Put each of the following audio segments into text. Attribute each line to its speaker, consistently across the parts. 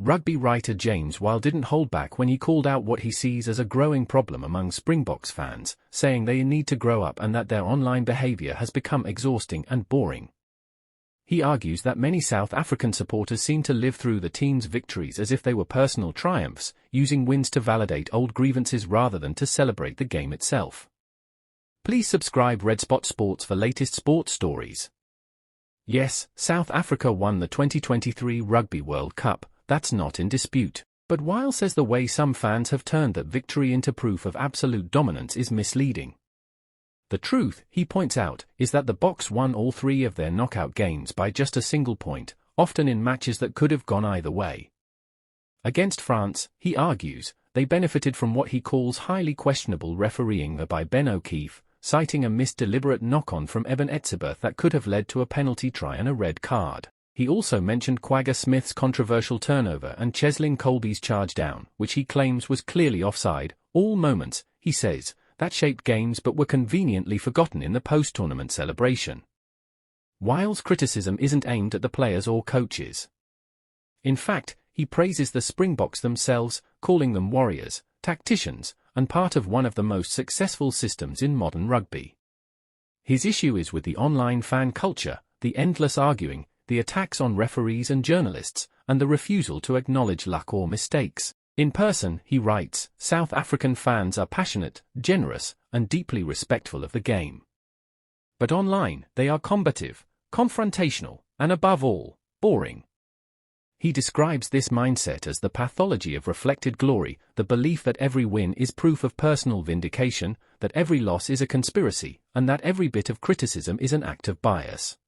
Speaker 1: Rugby writer James Weil didn't hold back when he called out what he sees as a growing problem among Springboks fans, saying they need to grow up and that their online behaviour has become exhausting and boring. He argues that many South African supporters seem to live through the team's victories as if they were personal triumphs, using wins to validate old grievances rather than to celebrate the game itself. Please subscribe Red Spot Sports for latest sports stories. Yes, South Africa won the 2023 Rugby World Cup. That's not in dispute. But Weil says the way some fans have turned that victory into proof of absolute dominance is misleading. The truth, he points out, is that the Boks won all 3 of their knockout games by just a single point, often in matches that could have gone either way. Against France, he argues, they benefited from what he calls highly questionable refereeing by Ben O'Keefe, citing a missed deliberate knock-on from Eben Etzebeth that could have led to a penalty try and a red card. He also mentioned Kwagga Smith's controversial turnover and Cheslin Kolbe's charge down, which he claims was clearly offside. All moments, he says, that shaped games but were conveniently forgotten in the post-tournament celebration. Weil's criticism isn't aimed at the players or coaches. In fact, he praises the Springboks themselves, calling them warriors, tacticians, and part of one of the most successful systems in modern rugby. His issue is with the online fan culture, the endless arguing, the attacks on referees and journalists, and the refusal to acknowledge luck or mistakes. In person, he writes, South African fans are passionate, generous, and deeply respectful of the game. But online, they are combative, confrontational, and above all, boring. He describes this mindset as the pathology of reflected glory, the belief that every win is proof of personal vindication, that every loss is a conspiracy, and that every bit of criticism is an act of bias.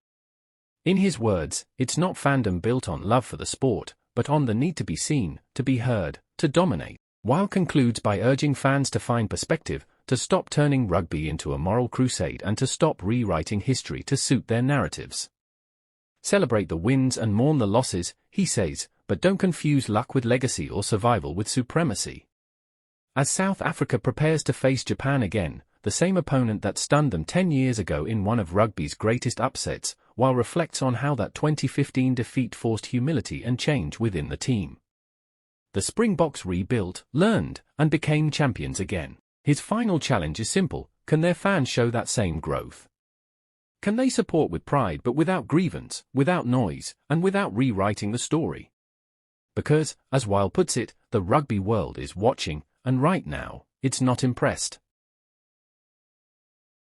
Speaker 1: In his words, it's not fandom built on love for the sport, but on the need to be seen, to be heard, to dominate. Weil concludes by urging fans to find perspective, to stop turning rugby into a moral crusade and to stop rewriting history to suit their narratives. Celebrate the wins and mourn the losses, he says, but don't confuse luck with legacy or survival with supremacy. As South Africa prepares to face Japan again, the same opponent that stunned them 10 years ago in one of rugby's greatest upsets, Weil reflects on how that 2015 defeat forced humility and change within the team. The Springboks rebuilt, learned, and became champions again. His final challenge is simple: can their fans show that same growth? Can they support with pride but without grievance, without noise, and without rewriting the story? Because, as Weil puts it, the rugby world is watching, and right now, it's not impressed.